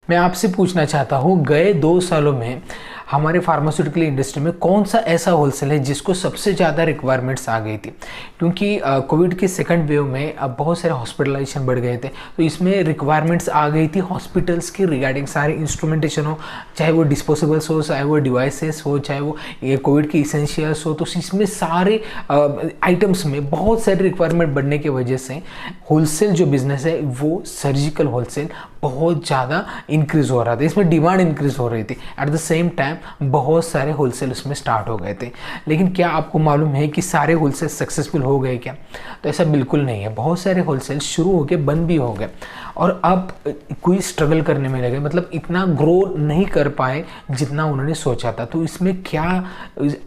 मैं आपसे पूछना चाहता हूँ, गए 2 सालों में हमारे फार्मास्यूटिकल इंडस्ट्री में कौन सा ऐसा होलसेल है जिसको सबसे ज़्यादा रिक्वायरमेंट्स आ गई थी? क्योंकि कोविड के सेकंड वेव में अब बहुत सारे हॉस्पिटलाइजेशन बढ़ गए थे, तो इसमें रिक्वायरमेंट्स आ गई थी हॉस्पिटल्स की रिगार्डिंग सारे इंस्ट्रूमेंटेशन हो, चाहे वो डिस्पोजेबल्स हो, चाहे वो डिवाइसेस हो, चाहे वो ये कोविड की इसेंशियल्स हो। तो इसमें सारे आइटम्स में बहुत सारी रिक्वायरमेंट बढ़ने की वजह से होलसेल जो बिज़नेस है वो सर्जिकल होलसेल बहुत ज़्यादा इंक्रीज़ हो रहा था, इसमें डिमांड इंक्रीज़ हो रही थी। एट द सेम टाइम बहुत सारे होलसेल उसमें स्टार्ट हो गए थे। लेकिन क्या आपको मालूम है कि सारे होलसेल सक्सेसफुल हो गए क्या? तो ऐसा बिल्कुल नहीं है। बहुत सारे होलसेल शुरू हो गए, बंद भी हो गए, और अब कोई स्ट्रगल करने में लगे, मतलब इतना ग्रो नहीं कर पाए जितना उन्होंने सोचा था। तो इसमें क्या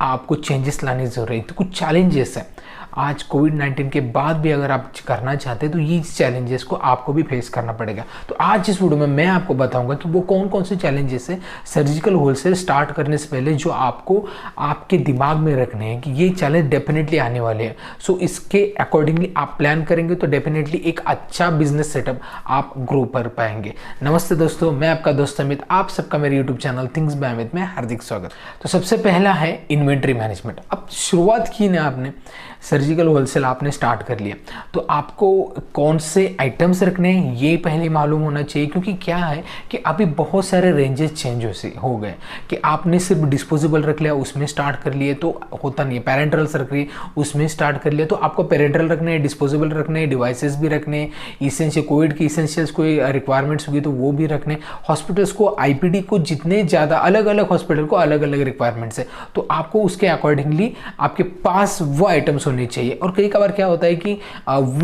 आपको चेंजेस लाने की ज़रूरत है? तो कुछ चैलेंजेस है आज कोविड-19 के बाद भी, अगर आप करना चाहते हैं तो ये चैलेंजेस को आपको भी फेस करना पड़ेगा। तो आज इस वीडियो में मैं आपको बताऊंगा कि वो कौन कौन से चैलेंजेस है सर्जिकल होलसेल स्टार्ट करने से पहले जो आपको आपके दिमाग में रखने हैं कि ये चैलेंज डेफिनेटली आने वाले हैं। सो इसके अकॉर्डिंगली आप प्लान करेंगे तो डेफिनेटली एक अच्छा बिजनेस सेटअप आप ग्रो कर पाएंगे। नमस्ते दोस्तों, मैं आपका दोस्त अमित, आप सबका मेरे YouTube channel things by Amit में हार्दिक स्वागत। तो सबसे पहला है इन्वेंट्री मैनेजमेंट। अब शुरुआत की ना आपने, सर्जिकल होलसेल आपने स्टार्ट कर लिया, तो आपको कौन से आइटम्स रखने हैं ये पहले मालूम होना चाहिए। क्योंकि क्या है कि अभी बहुत सारे रेंजेस चेंज हो गए कि आपने सिर्फ डिस्पोजेबल रख लिया, उसमें स्टार्ट कर लिए तो होता नहीं है। पेरेंटल्स रख लिए, उसमें स्टार्ट कर लिया, तो आपको पेरेंटल रखने हैं, डिस्पोजेबल रखने हैं, डिवाइसेस भी रखने हैं, इसेंशियल कोविड की इसेंशियल्स कोई रिक्वायरमेंट्स होगी तो वो भी रखने। हॉस्पिटल्स को आईपीडी को जितने ज़्यादा अलग अलग हॉस्पिटल को अलग अलग रिक्वायरमेंट्स है, तो आपको उसके अकॉर्डिंगली आपके पास वो आइटम्स होने चाहिए। और कई बार क्या होता है कि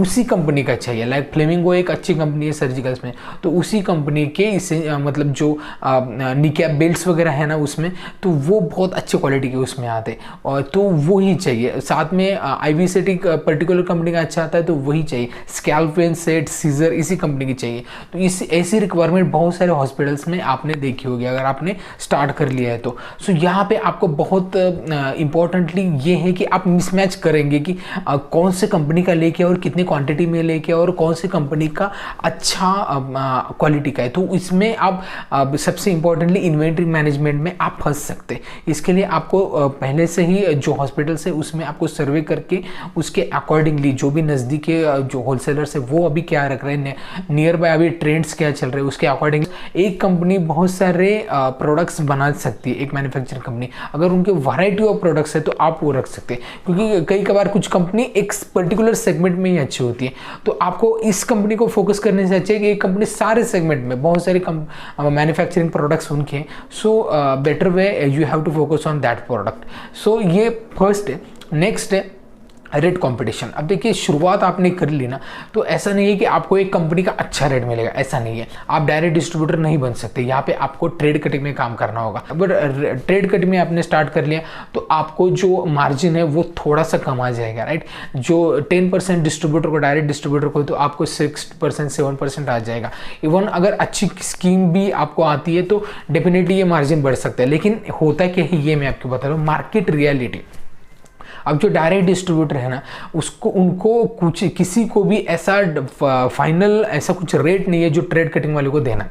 उसी कंपनी का चाहिए, लाइक फ्लेमिंगो एक अच्छी कंपनी है सर्जिकल्स में, तो उसी कंपनी के इसे मतलब जो निकैप बेल्ट्स वगैरह है ना उसमें, तो वो बहुत अच्छे क्वालिटी के उसमें आते हैं, और तो वो ही चाहिए। साथ में आईवी सेट एक पर्टिकुलर कंपनी का अच्छा आता है तो वही चाहिए। स्कैल्प पेन सेट, सीजर इसी कंपनी की चाहिए। तो इस ऐसी रिक्वायरमेंट बहुत सारे हॉस्पिटल्स में आपने देखी होगी अगर आपने स्टार्ट कर लिया है तो। सो यहाँ पे आपको बहुत इंपॉर्टेंटली ये है कि आप मिसमैच करेंगे कि कौन से कंपनी का लेके और कितनी क्वांटिटी में लेके और कौन सी कंपनी का अच्छा क्वालिटी का है। तो इसमें आप सबसे इंपॉर्टेंटली इन्वेंट्री मैनेजमेंट में आप फंस सकते हैं। इसके लिए आपको पहले से ही जो हॉस्पिटल्स है उसमें आपको सर्वे करके उसके अकॉर्डिंगली जो भी नज़दीक के जो होलसेलर्स है वो अभी क्या रख रहे हैं, नियर बाय अभी ट्रेंड्स क्या चल रहे हैं, उसके अकॉर्डिंग एक कंपनी बहुत सारे प्रोडक्ट्स बना सकती है। एक मैन्युफैक्चरिंग कंपनी अगर उनके वैरायटी ऑफ प्रोडक्ट्स है तो आप वो रख सकते हैं, क्योंकि कई बार कुछ कंपनी एक पर्टिकुलर सेगमेंट में ही अच्छी होती है। तो आपको इस कंपनी को फोकस करने से अच्छा है कि एक कंपनी सारे सेगमेंट में बहुत सारी मैन्युफैक्चरिंग प्रोडक्ट्स उनके हैं। So better way you have to focus on that product. So ये फर्स्ट है। नेक्स्ट है रेट कंपटीशन। अब देखिए शुरुआत आपने कर ली ना, तो ऐसा नहीं है कि आपको एक कंपनी का अच्छा रेट मिलेगा, ऐसा नहीं है। आप डायरेक्ट डिस्ट्रीब्यूटर नहीं बन सकते, यहाँ पे आपको ट्रेड कटिंग में काम करना होगा। अगर ट्रेड कटिंग में आपने स्टार्ट कर लिया तो आपको जो मार्जिन है वो थोड़ा सा कम आ जाएगा, राइट। जो 10% डिस्ट्रीब्यूटर को, डायरेक्ट डिस्ट्रीब्यूटर को, तो आपको 6% 7% आ जाएगा। इवन अगर अच्छी स्कीम भी आपको आती है तो डेफिनेटली ये मार्जिन बढ़ सकता है। लेकिन होता क्या है ये मैं आपको बता रहा हूँ, मार्केट रियलिटी। अब जो डायरेक्ट डिस्ट्रीब्यूटर है ना, उसको उनको कुछ किसी को भी ऐसा फाइनल ऐसा कुछ रेट नहीं है जो ट्रेड कटिंग वाले को देना।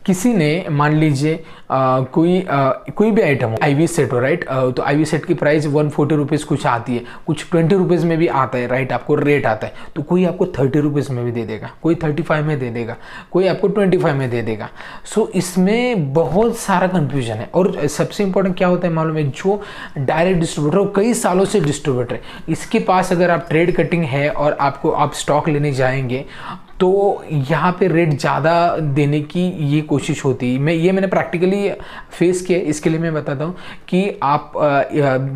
किसी ने मान लीजिए कोई भी आइटम हो, आईवी सेट हो, राइट, तो आईवी सेट की प्राइस 140 रुपीज़ कुछ आती है, कुछ 20 रुपीज़ में भी आता है, राइट, आपको रेट आता है। तो कोई आपको 30 रुपीज़ में भी दे देगा, कोई 35 में दे देगा, कोई आपको 25 में दे देगा। सो इसमें बहुत सारा कंफ्यूजन है। और सबसे इंपॉर्टेंट क्या होता है मालूम है, जो डायरेक्ट डिस्ट्रीब्यूटर हो, कई सालों से डिस्ट्रीब्यूटर है, इसके पास अगर आप ट्रेड कटिंग है और आप स्टॉक लेने जाएंगे तो यहाँ पे रेट ज़्यादा देने की ये कोशिश होती है। मैंने प्रैक्टिकली फेस किया। इसके लिए मैं बताता हूँ कि आप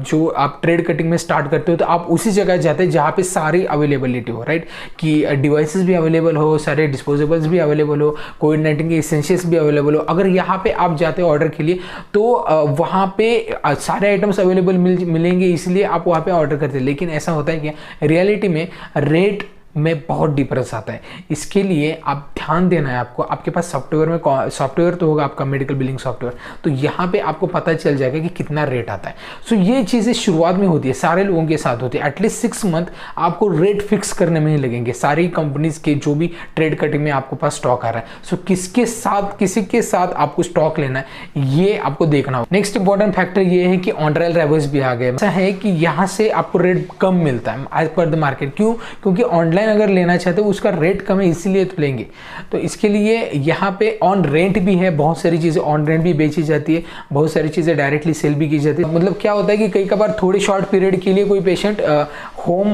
जो आप ट्रेड कटिंग में स्टार्ट करते हो तो आप उसी जगह जाते हैं जहाँ पे सारी अवेलेबिलिटी हो, राइट, कि डिवाइसेस भी अवेलेबल हो, सारे डिस्पोजेबल्स भी अवेलेबल हो, कोविड-19 के इसेंशियल्स भी अवेलेबल हो। अगर यहाँ पे आप जाते हो ऑर्डर के लिए तो वहाँ पे सारे आइटम्स अवेलेबल मिलेंगे, इसलिए आप वहाँ पे ऑर्डर करते हैं। लेकिन ऐसा होता है कि रियलिटी में रेट में बहुत डिफरेंस आता है। इसके लिए आप ध्यान देना है आपको, आपके पास सॉफ्टवेयर तो होगा आपका मेडिकल बिलिंग सॉफ्टवेयर, तो यहाँ पे आपको पता चल जाएगा कि कितना रेट आता है। सो ये चीज़ें शुरुआत में होती है, सारे लोगों के साथ होती है। एटलीस्ट 6 मंथ आपको रेट फिक्स करने में ही लगेंगे, सारी कंपनीज के जो भी ट्रेड कटिंग में आपको पास स्टॉक आ रहा है। सो किसी के साथ आपको स्टॉक लेना है ये आपको देखना होगा। नेक्स्ट इंपॉर्टेंट फैक्टर ये है कि ऑन ट्रायल ड्राइवर्स भी आ गए। ऐसा है कि यहाँ से आपको रेट कम मिलता है एज पर द मार्केट। क्यों? क्योंकि ऑनलाइन अगर लेना चाहते हो उसका रेट कम है, इसीलिए तो लेंगे। तो इसके लिए यहाँ पे ऑन रेंट भी है, बहुत सारी चीज़ें ऑन रेंट भी बेची जाती है, बहुत सारी चीज़ें डायरेक्टली सेल भी की जाती है। मतलब क्या होता है कि कई बार थोड़ी शॉर्ट पीरियड के लिए कोई पेशेंट होम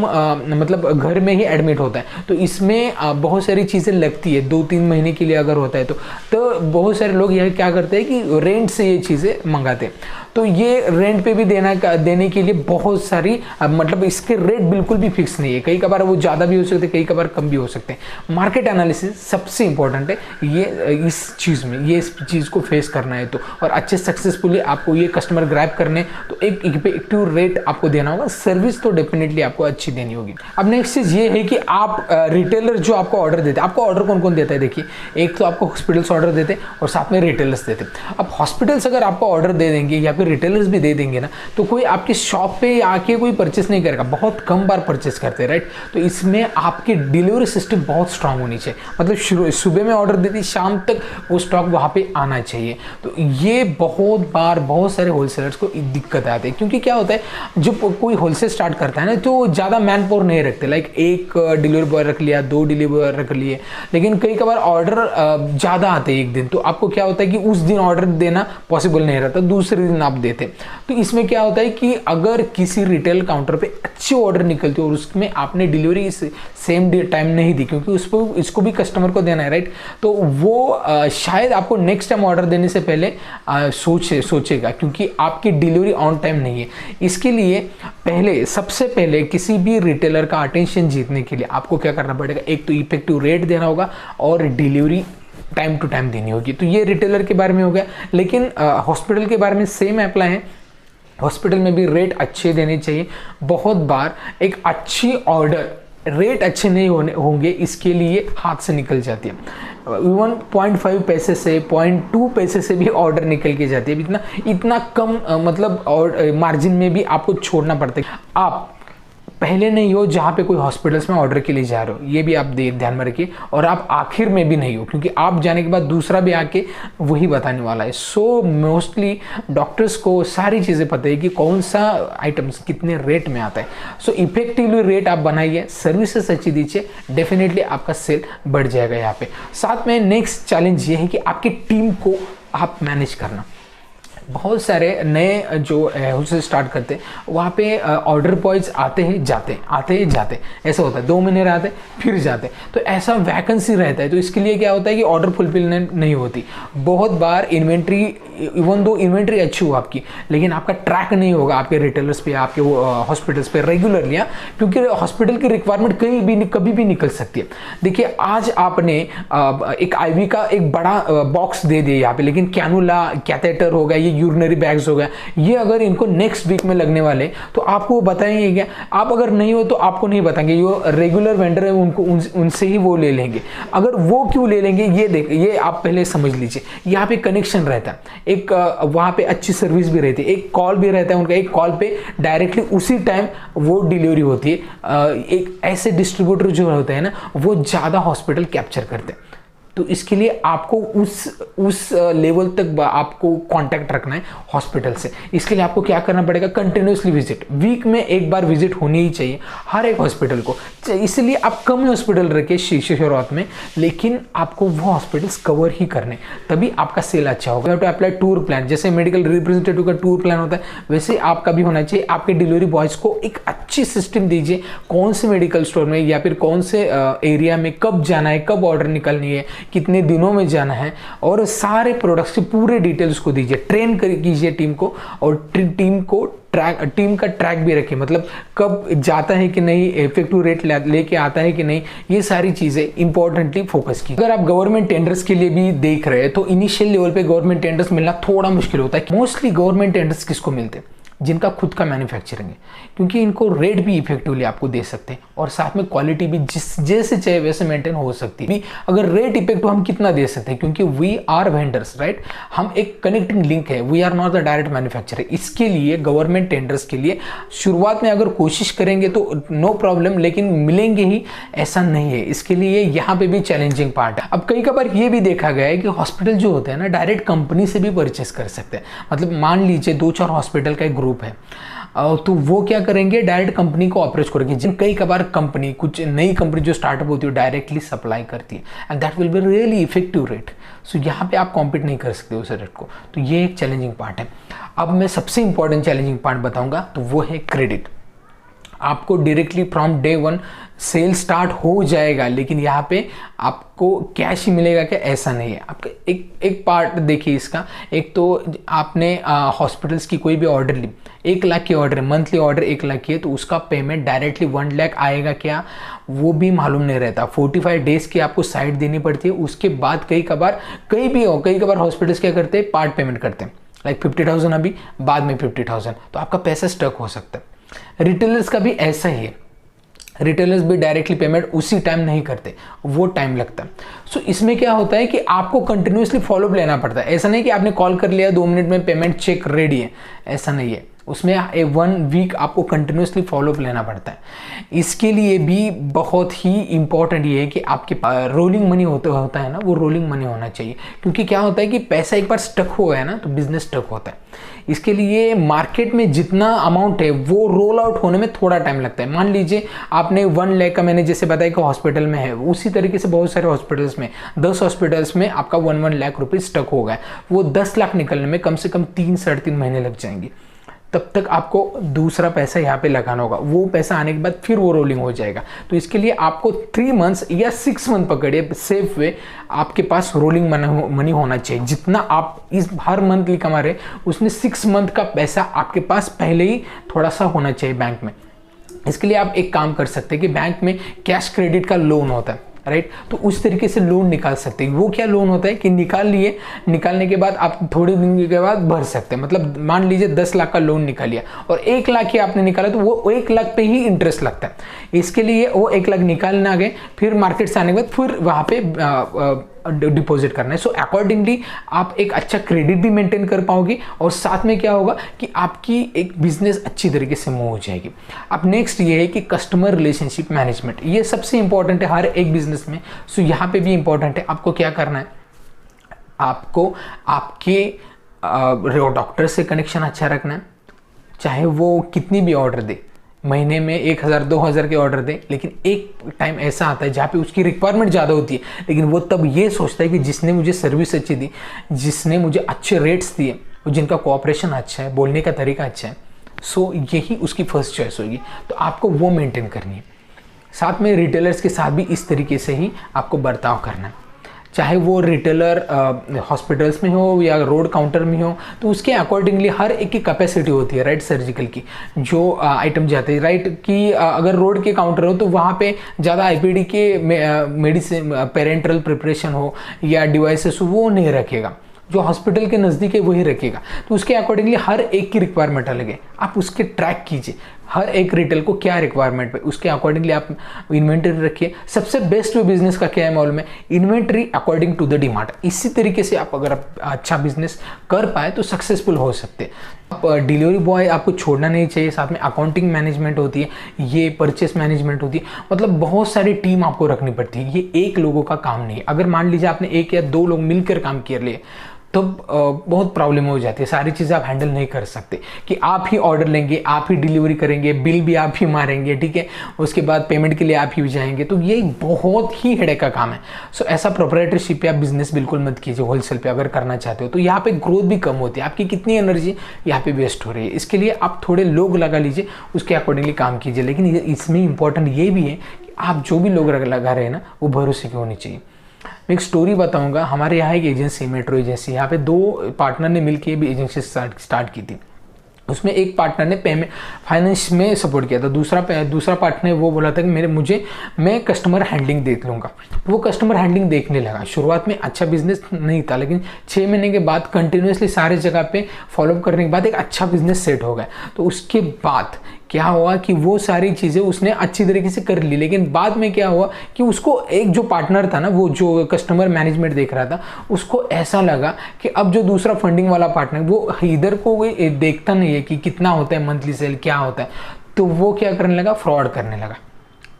मतलब घर में ही एडमिट होता है, तो इसमें बहुत सारी चीज़ें लगती है। 2-3 महीने के लिए अगर होता है तो बहुत सारे लोग यह क्या करते हैं कि रेंट से ये चीज़ें मंगाते हैं। तो ये रेंट पे भी देने के लिए बहुत सारी मतलब इसके रेट बिल्कुल भी फिक्स नहीं है। कई बार वो ज़्यादा भी हो सकते हैं, कई बार कम भी हो सकते हैं। मार्केट एनालिसिस सबसे इंपॉर्टेंट है ये इस चीज़ में, ये इस चीज़ को फेस करना है तो, और अच्छे सक्सेसफुली आपको ये कस्टमर ग्रैब करने तो एक इफेक्टिव रेट आपको देना होगा। सर्विस तो डेफिनेटली आपको अच्छी देनी होगी। अब नेक्स्ट चीज़ ये है कि आप रिटेलर जो आपको ऑर्डर देते हैं, आपको ऑर्डर कौन कौन देता है? देखिए, एक तो आपको हॉस्पिटल्स ऑर्डर देते हैं और साथ में रिटेलर्स देते हैं। अब हॉस्पिटल्स अगर आपको ऑर्डर दे देंगे या फिर रिटेलर्स भी दे देंगे ना, तो कोई आपकी शॉप पे आके कोई परचेस नहीं करेगा, बहुत कम बार परचेस करते हैं, राइट। तो इसमें आपकी डिलीवरी सिस्टम बहुत स्ट्रांग होनी चाहिए, मतलब सुबह में ऑर्डर देती शाम तक वो स्टॉक वहाँ पे आना चाहिए। तो ये बहुत सारे होलसेलर्स को दिक्कत आती है, क्योंकि क्या होता है जब कोई होलसेल स्टार्ट करता है ना तो ज़्यादा मैन पावर नहीं रखते, लाइक एक डिलीवरी बॉय रख लिया, 2 डिलीवरी बॉय रख लिए, लेकिन कई बार ऑर्डर ज़्यादा आते हैं एक दिन, तो आपको क्या होता है कि उस दिन ऑर्डर देना पॉसिबल नहीं रहता, दूसरे दिन आप देते। तो इसमें क्या होता है कि अगर किसी रिटेल काउंटर पे अच्छे ऑर्डर निकलते और उसमें आपने डिलीवरी सेम डे टाइम नहीं दी, क्योंकि इसको भी कस्टमर को देना है, राइट, तो वो शायद आपको नेक्स्ट टाइम ऑर्डर देने से पहले सोचेगा, क्योंकि आपकी डिलीवरी ऑन टाइम नहीं है। इसके लिए सबसे पहले किसी भी रिटेलर का अटेंशन जीतने के लिए आपको क्या करना पड़ेगा? एक तो इफेक्टिव रेट देना होगा और डिलीवरी टाइम टू टाइम देनी होगी। तो ये रिटेलर के बारे में हो गया, लेकिन हॉस्पिटल के बारे में सेम अप्लाई है। हॉस्पिटल में भी रेट अच्छे देने चाहिए। बहुत बार एक अच्छी ऑर्डर रेट अच्छे नहीं होंगे, इसके लिए हाथ से निकल जाती है। इवन 0.5 पैसे से 0.2 पैसे से भी ऑर्डर निकल के जाती है। इतना कम मतलब और मार्जिन में भी आपको छोड़ना पड़ता है। आप पहले नहीं हो जहाँ पे कोई हॉस्पिटल्स में ऑर्डर के लिए जा रहे हो, ये भी आप ध्यान में रखिए, और आप आखिर में भी नहीं हो, क्योंकि आप जाने के बाद दूसरा भी आके वही बताने वाला है। सो मोस्टली डॉक्टर्स को सारी चीज़ें पता है कि कौन सा आइटम्स कितने रेट में आता है। सो इफेक्टिवली रेट आप बनाइए, सर्विसेस अच्छी दीजिए, डेफिनेटली आपका सेल बढ़ जाएगा यहाँ पे। साथ में नेक्स्ट चैलेंज ये है कि आपकी टीम को आप मैनेज करना। बहुत सारे नए जो होलसेल स्टार्ट करते हैं वहाँ पे ऑर्डर बॉयज आते हैं जाते ऐसा होता है, 2 महीने रहते फिर जाते, तो ऐसा वैकेंसी रहता है। तो इसके लिए क्या होता है कि ऑर्डर फुलफिलमेंट नहीं होती। बहुत बार इन्वेंट्री, इवन दो इन्वेंट्री अच्छी हो आपकी, लेकिन आपका ट्रैक नहीं होगा आपके रिटेलर्स पे, आपके हॉस्पिटल्स पे रेगुलरली, क्योंकि हॉस्पिटल की रिक्वायरमेंट कभी भी निकल सकती है। देखिए, आज आपने एक IV का एक बड़ा बॉक्स दे दिया यहाँ पे, लेकिन कैनुला, कैथेटर हो गया, ये यूरिनरी बैग्स हो गया, ये अगर इनको नेक्स्ट वीक में लगने वाले तो आपको बताएंगे क्या? आप अगर नहीं हो तो आपको नहीं बताएंगे, जो रेगुलर वेंडर है उनको उनसे ही वो ले लेंगे। अगर वो क्यों ले लेंगे ये आप पहले समझ लीजिए। यहाँ पे कनेक्शन रहता है, एक वहाँ पे अच्छी सर्विस भी रहती है, एक कॉल भी रहता है उनका, एक कॉल पे डायरेक्टली उसी टाइम वो डिलीवरी होती है। एक ऐसे डिस्ट्रीब्यूटर जो होते हैं ना, वो ज़्यादा हॉस्पिटल कैप्चर करते हैं। तो इसके लिए आपको उस लेवल तक आपको कांटेक्ट रखना है हॉस्पिटल से। इसके लिए आपको क्या करना पड़ेगा? कंटिन्यूसली विजिट, वीक में एक बार विजिट होनी ही चाहिए हर एक हॉस्पिटल को। इसलिए आप कम हॉस्पिटल रखे शुरुआत में, लेकिन आपको वो हॉस्पिटल्स कवर ही करने, तभी आपका सेल अच्छा होगा। टू अप्लाई टूर प्लान, जैसे मेडिकल रिप्रेजेंटेटिव का टूर प्लान होता है, वैसे आपका भी होना चाहिए। आपके डिलीवरी बॉयज को एक अच्छी सिस्टम दीजिए, कौन से मेडिकल स्टोर में या फिर कौन से एरिया में कब जाना है, कब ऑर्डर निकलनी है, कितने दिनों में जाना है, और सारे प्रोडक्ट्स के पूरे डिटेल्स को दीजिए। ट्रेन कीजिए टीम को, और टीम का ट्रैक भी रखिए, मतलब कब जाता है कि नहीं, इफेक्टिव रेट लेके आता है कि नहीं, ये सारी चीज़ें इंपॉर्टेंटली फोकस की। अगर आप गवर्नमेंट टेंडर्स के लिए भी देख रहे हैं तो इनिशियल लेवल पे गवर्नमेंट टेंडर्स मिलना थोड़ा मुश्किल होता है। मोस्टली गवर्नमेंट टेंडर्स किसको मिलते हैं? जिनका खुद का मैन्युफैक्चरिंग है, क्योंकि इनको रेट भी इफेक्टिवली आपको दे सकते हैं और साथ में क्वालिटी भी जिस जैसे चाहे वैसे मेंटेन हो सकती है। अगर रेट इफेक्टिव हम कितना दे सकते हैं, क्योंकि वी आर वेंडर्स राइट, हम एक कनेक्टिंग लिंक है, we are not the direct manufacturer. इसके लिए गवर्नमेंट टेंडर्स के लिए शुरुआत में अगर कोशिश करेंगे तो नो प्रॉब्लम, लेकिन मिलेंगे ही ऐसा नहीं है। इसके लिए यहाँ पे भी चैलेंजिंग पार्ट है। अब कई बार ये भी देखा गया है कि हॉस्पिटल जो होते हैं ना, डायरेक्ट कंपनी से भी परचेस कर सकते हैं। मतलब मान लीजिए 2-4 हॉस्पिटल का एक ग्रुप है, तो वो क्या करेंगे, डायरेक्ट कंपनी को अप्रोच करेंगे। जिन कई बार कंपनी, कुछ नई कंपनी जो स्टार्टअप होती है डायरेक्टली सप्लाई करती है, and that will be really effective rate. So यहाँ पे आप कॉम्पीट नहीं कर सकते उस रेट को, तो ये एक चैलेंजिंग पार्ट है। अब मैं सबसे इंपॉर्टेंट चैलेंजिंग पार्ट बताऊंगा, तो वो है क्रेडिट। आपको directly from day 1 cell start हो जाएगा, लेकिन यहाँ पे आपको कैश ही मिलेगा क्या, ऐसा नहीं है। आपका एक पार्ट देखिए इसका। एक तो आपने हॉस्पिटल्स की कोई भी ऑर्डर ली, 1 लाख की ऑर्डर है, मंथली ऑर्डर 1 लाख की है, तो उसका पेमेंट डायरेक्टली 1 लाख आएगा क्या, वो भी मालूम नहीं रहता। 45 डेज की आपको साइड देनी पड़ती है। उसके बाद कई कबार हॉस्पिटल्स क्या करते हैं, पार्ट पेमेंट करते हैं, लाइक 50,000 अभी, बाद में 50,000, तो आपका पैसा स्टक हो सकता है। रिटेलर्स का भी ऐसा ही है, रिटेलर्स भी डायरेक्टली पेमेंट उसी टाइम नहीं करते, वो टाइम लगता है। सो इसमें क्या होता है कि आपको कंटिन्यूसली फॉलोअप लेना पड़ता है। ऐसा नहीं कि आपने कॉल कर लिया 2 मिनट में पेमेंट चेक रेडी है, ऐसा नहीं है। उसमें 1 वीक आपको कंटिन्यूसली फॉलोअप लेना पड़ता है। इसके लिए भी बहुत ही इंपॉर्टेंट ये है कि आपके रोलिंग मनी होता है ना, वो रोलिंग मनी होना चाहिए। क्योंकि क्या होता है कि पैसा एक बार स्टक हो गया ना, तो बिजनेस स्टक होता है। इसके लिए मार्केट में जितना अमाउंट है वो रोल आउट होने में थोड़ा टाइम लगता है। मान लीजिए आपने 1 लाख का, मैंने जैसे बताया कि हॉस्पिटल में है, उसी तरीके से बहुत सारे हॉस्पिटल्स में 10 हॉस्पिटल्स में आपका 1 लाख रुपये स्टक हो गया, वो 10 लाख निकलने में कम से कम 3-3.5 महीने लग जाएंगे। तब तक आपको दूसरा पैसा यहाँ पे लगाना होगा, वो पैसा आने के बाद फिर वो रोलिंग हो जाएगा। तो इसके लिए आपको 3 मंथ्स या 6 मंथ पकड़िए, सेफ वे आपके पास रोलिंग मनी होना चाहिए। जितना आप इस हर मंथली कमा रहे, उसमें 6 मंथ का पैसा आपके पास पहले ही थोड़ा सा होना चाहिए बैंक में। इसके लिए आप एक काम कर सकते हैं कि बैंक में कैश क्रेडिट का लोन होता है राइट, तो उस तरीके से लोन निकाल सकते हैं। वो क्या लोन होता है कि निकाल लिए, निकालने के बाद आप थोड़े दिन के बाद भर सकते हैं। मतलब मान लीजिए 10 लाख का लोन निकालिए और 1 लाख ही आपने निकाला, तो वो 1 लाख पे ही इंटरेस्ट लगता है। इसके लिए वो 1 लाख निकालने आ गए, फिर मार्केट से आने के बाद फिर वहाँ पे डिपॉजिट करना है। सो अकॉर्डिंगली आप एक अच्छा क्रेडिट भी मेंटेन कर पाओगे और साथ में क्या होगा कि आपकी एक बिजनेस अच्छी तरीके से मूव हो जाएगी। अब नेक्स्ट ये है कि कस्टमर रिलेशनशिप मैनेजमेंट, ये सबसे इंपॉर्टेंट है हर एक बिजनेस में। सो यहाँ पे भी इंपॉर्टेंट है। आपको क्या करना है, आपको आपके डॉक्टर से कनेक्शन अच्छा रखना है, चाहे वो कितनी भी ऑर्डर दे, महीने में 1,000-2,000 के ऑर्डर दे, लेकिन एक टाइम ऐसा आता है जहाँ पे उसकी रिक्वायरमेंट ज़्यादा होती है, लेकिन वो तब ये सोचता है कि जिसने मुझे सर्विस अच्छी दी, जिसने मुझे अच्छे रेट्स दिए, जिनका कोऑपरेशन अच्छा है, बोलने का तरीका अच्छा है, सो यही उसकी फर्स्ट चॉइस होगी। तो आपको वो मेंटेन करनी है। साथ में रिटेलर्स के साथ भी इस तरीके से ही आपको बर्ताव करना है। चाहे वो रिटेलर हॉस्पिटल्स में हो या रोड काउंटर में हो, तो उसके अकॉर्डिंगली हर एक की कैपेसिटी होती है राइट, सर्जिकल की जो आइटम जाते हैं राइट, कि अगर रोड के काउंटर हो तो वहाँ पे ज़्यादा आईपीडी के मेडिसिन, पेरेंटल प्रिपरेशन हो या डिवाइसेस हो, वो नहीं रखेगा। जो हॉस्पिटल के नज़दीक है वही रखेगा। तो उसके अकॉर्डिंगली हर एक की रिक्वायरमेंट अलग है, आप उसके ट्रैक कीजिए हर एक रिटेल को क्या रिक्वायरमेंट है, उसके अकॉर्डिंगली आप इन्वेंटरी रखिए। सबसे बेस्ट बिजनेस का क्या है मालूम है, inventory according to the demand. इसी तरीके से आप अगर अच्छा बिजनेस कर पाए तो सक्सेसफुल हो सकते हैं। डिलीवरी बॉय आपको छोड़ना नहीं चाहिए, साथ में अकाउंटिंग मैनेजमेंट होती है, ये परचेस मैनेजमेंट होती है, मतलब बहुत सारी टीम आपको रखनी पड़ती है। ये एक लोगों का काम नहीं है। अगर मान लीजिए आपने 1 या 2 लोग मिलकर काम कर लिए तो बहुत प्रॉब्लम हो जाती है, सारी चीज़ें आप हैंडल नहीं कर सकते कि आप ही ऑर्डर लेंगे, आप ही डिलीवरी करेंगे, बिल भी आप ही मारेंगे, ठीक है, उसके बाद पेमेंट के लिए आप ही जाएंगे, तो ये बहुत ही हेडेक का काम है। सो ऐसा प्रोप्राइटरशिप या बिजनेस बिल्कुल मत कीजिए होलसेल पे अगर करना चाहते हो। तो यहाँ पे ग्रोथ भी कम होती है, आपकी कितनी एनर्जी यहाँ पे वेस्ट हो रही है। इसके लिए आप थोड़े लोग लगा लीजिए, उसके अकॉर्डिंगली काम कीजिए। लेकिन इसमें इंपॉर्टेंट ये भी है कि आप जो भी लोग लगा रहे हैं ना, वो भरोसे की होनी चाहिए। मैं एक स्टोरी बताऊंगा। हमारे यहाँ एक एजेंसी, मेट्रो एजेंसी, यहाँ पे 2 पार्टनर ने मिलकर भी एजेंसी स्टार्ट की थी। उसमें एक पार्टनर ने पेमेंट फाइनेंस में सपोर्ट किया था, दूसरा पार्टनर ने वो बोला था कि मैं कस्टमर हैंडलिंग देख लूँगा। वो कस्टमर हैंडलिंग देखने लगा। शुरुआत में अच्छा बिजनेस नहीं था, लेकिन 6 महीने के बाद कंटिन्यूसली सारे जगह पे फॉलोअप करने के बाद एक अच्छा बिजनेस सेट हो गया। तो उसके बाद क्या हुआ कि वो सारी चीज़ें उसने अच्छी तरीके से कर ली, लेकिन बाद में क्या हुआ कि उसको एक जो पार्टनर था ना, वो जो कस्टमर मैनेजमेंट देख रहा था, उसको ऐसा लगा कि अब जो दूसरा फंडिंग वाला पार्टनर वो इधर को देखता नहीं है कि कितना होता है मंथली सेल, क्या होता है। तो वो क्या करने लगा, फ्रॉड करने लगा।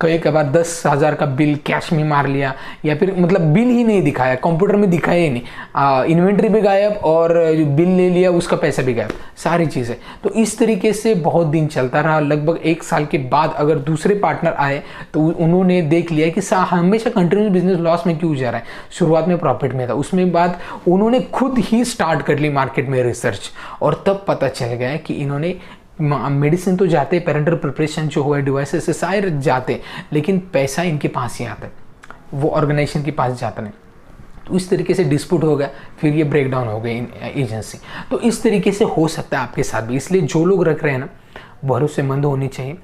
कई बार 10,000 का बिल कैश में मार लिया, या फिर मतलब बिल ही नहीं दिखाया, कंप्यूटर में दिखाया ही नहीं, इन्वेंट्री भी गायब और बिल ले लिया, उसका पैसा भी गायब, सारी चीज़ें। तो इस तरीके से बहुत दिन चलता रहा। लगभग 1 साल के बाद अगर दूसरे पार्टनर आए तो उन्होंने देख लिया कि हमेशा कंटिन्यूस बिजनेस लॉस में क्यों जा रहा है, शुरुआत में प्रॉफिट में था। उसमें बाद उन्होंने खुद ही स्टार्ट कर ली मार्केट में रिसर्च, और तब पता चल गया कि इन्होंने मेडिसिन तो जाते, पेरेंटल प्रिपरेशन जो हुआ, डिवाइसेस से सारे जाते, लेकिन पैसा इनके पास ही आता है, वो ऑर्गेनाइजेशन के पास जाता नहीं। तो इस तरीके से डिस्प्यूट हो गया, फिर ये ब्रेक डाउन हो गई एजेंसी। तो इस तरीके से हो सकता है आपके साथ भी। इसलिए जो लोग रख रहे हैं ना, भरोसेमंद होनी चाहिए,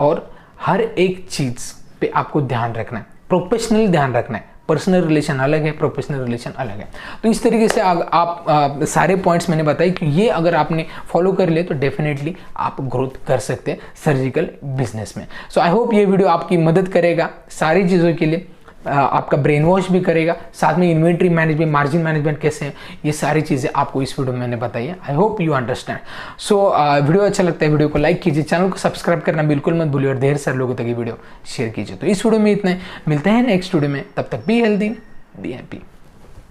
और हर एक चीज़ पे आपको ध्यान रखना है, प्रोफेशनल ध्यान रखना है। पर्सनल रिलेशन अलग है, प्रोफेशनल रिलेशन अलग है। तो इस तरीके से आप सारे पॉइंट्स मैंने बताए कि ये अगर आपने फॉलो कर लिए तो डेफिनेटली आप ग्रोथ कर सकते हैं सर्जिकल बिजनेस में। सो आई होप ये वीडियो आपकी मदद करेगा सारी चीज़ों के लिए, आपका ब्रेन वॉश भी करेगा, साथ में इन्वेंट्री मैनेजमेंट, मार्जिन मैनेजमेंट कैसे है, ये सारी चीज़ें आपको इस वीडियो में मैंने बताई है। I hope you understand. So video अच्छा लगता है वीडियो को लाइक कीजिए, चैनल को सब्सक्राइब करना बिल्कुल मत भूलिए, और ढेर सारे लोगों तक ये वीडियो शेयर कीजिए। तो इस वीडियो में इतना ही, मिलते हैं नेक्स्ट वीडियो में, तब तक बी हेल्दी, बी हैप्पी।